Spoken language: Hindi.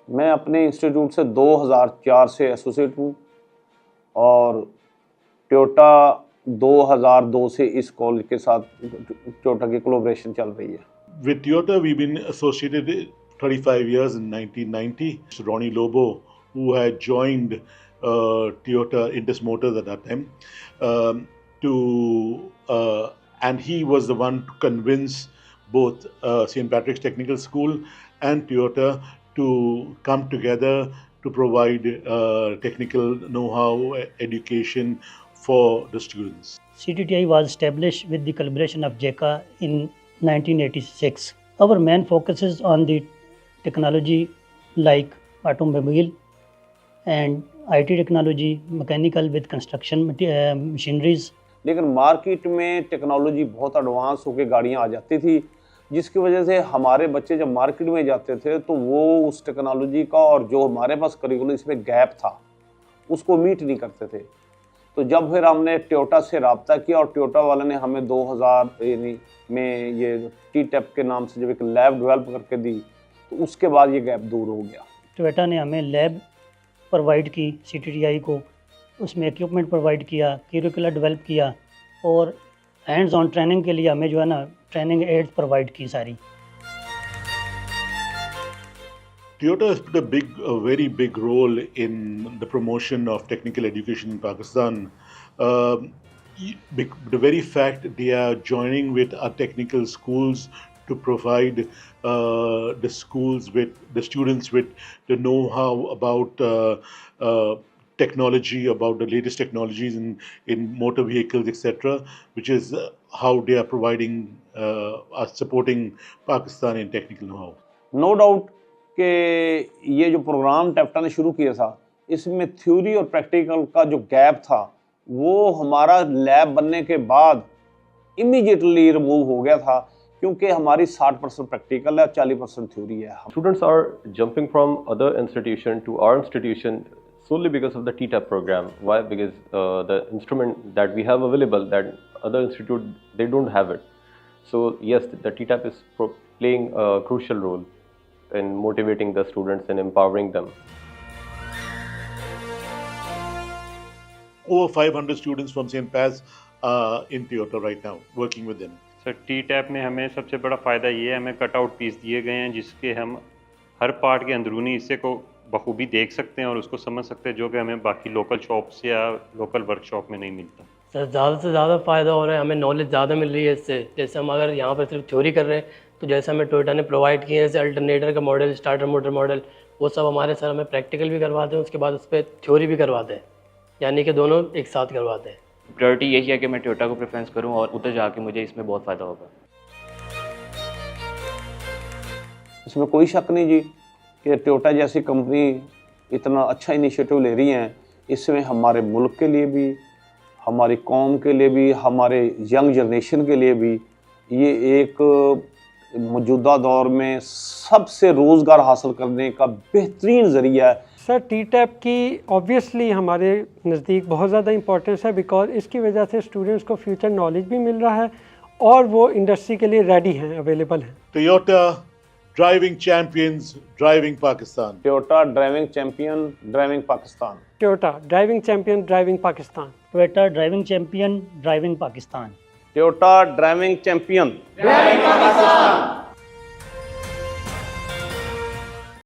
मैं अपने इंस्टीट्यूट से 2004 से एसोसिएट हूँ और टोयोटा 2002 से इस कॉलेज के साथ टोयोटा की कोलैबोरेशन चल रही है। With Toyota, we've been associated 35 years in 1990. So Ronnie Lobo, who had joined Toyota Indus Motors at that time, and he was the one to convince both St. Patrick's Technical School and Toyota to come together to provide technical know-how, education for the students. CTTI was established with the collaboration of JECA in 1986. Our main focus is on the technology like automobile and IT technology, mechanical with construction machineries. लेकिन मार्केट में टेक्नोलॉजी बहुत एडवांस होकर गाड़ियाँ आ जाती थी, जिसकी वजह से हमारे बच्चे जब मार्केट में जाते थे तो वो उस टेक्नोलॉजी का और जो हमारे पास करिकुलम इसमें गैप था उसको मीट नहीं करते थे। तो जब फिर हमने टोयोटा से रब्ता किया और टोयोटा वाले ने हमें 2000 में ये टी-टैप के नाम से जब एक लैब डेवलप करके दी तो उसके बाद ये गैप दूर हो गया। टोयोटा ने हमें लैब प्रोवाइड की CTTI को, उसमें इक्विपमेंट प्रोवाइड किया, करिकुलर डेवलप किया और हैंड्स ऑन ट्रेनिंग के लिए हमें जो है ना ट्रेनिंग एड्स प्रोवाइड की सारी। Toyota has played a very big role in the promotion of technical education in Pakistan. The very fact they are joining with our technical schools to provide the schools with the students with the know-how about technology, about the latest technologies in motor vehicles, etc., which is how they are providing supporting Pakistan in technical know-how. No doubt कि ये जो प्रोग्राम टैप्टा ने शुरू किया था इसमें थ्योरी और प्रैक्टिकल का जो गैप था वो हमारा लैब बनने के बाद इमीडिएटली रिमूव हो गया था, क्योंकि हमारी 60% प्रैक्टिकल है, 40% थ्योरी है। Students are jumping from other institution to our institution solely because of the TTAP program. Why? Because the instrument that we have available, that other institute they don't have it. So yes, the TTAP is playing a crucial role in motivating the students and empowering them. Over 500 students from St. Paz are in Toyota right now, working with them. Sir T-tap में हमें सबसे बड़ा फ़ायदा ये है, हमें कटआउट पीस दिए गए हैं जिसके हम हर पार्ट के अंदरूनी हिस्से को बखूबी देख सकते हैं और उसको समझ सकते हैं, जो कि हमें बाकी लोकल शॉप्स या लोकल वर्कशॉप में नहीं मिलता। सर ज़्यादा से ज़्यादा फ़ायदा हो रहा है, हमें नॉलेज ज़्यादा मिल रही है इससे। जैसे हम अगर यहाँ पर सिर्फ थ्योरी कर रहे हैं तो जैसे हमें टोयोटा ने प्रोवाइड किए हैं जैसे अल्टरनेटर का मॉडल, स्टार्टर मोटर मॉडल, वो सब हमारे सर हमें प्रैक्टिकल भी करवाते हैं, उसके बाद उस पर थ्योरी भी करवाते हैं, यानी कि दोनों एक साथ करवाते हैं। प्रायोरिटी यही है कि मैं टोयोटा को प्रेफरेंस करूं और उधर जाके मुझे इसमें बहुत फ़ायदा होगा। इसमें कोई शक नहीं जी कि टोयोटा जैसी कंपनी इतना अच्छा इनिशिएटिव ले रही हैं, इसमें हमारे मुल्क के लिए भी, हमारी कौम के लिए भी, हमारे यंग जनरेशन के लिए भी ये एक मौजूदा दौर में सबसे रोज़गार हासिल करने का बेहतरीन ज़रिया है। सर टी-टैप की ऑब्वियसली हमारे नज़दीक बहुत ज़्यादा इम्पोर्टेंस है, बिकॉज इसकी वजह से स्टूडेंट्स को फ्यूचर नॉलेज भी मिल रहा है और वो इंडस्ट्री के लिए रेडी हैं, अवेलेबल हैं। Toyota driving champions, driving Pakistan. Toyota driving champion, driving Pakistan. Toyota driving champion, driving Pakistan. Toyota driving champion, driving Pakistan. Toyota driving champion, driving Pakistan.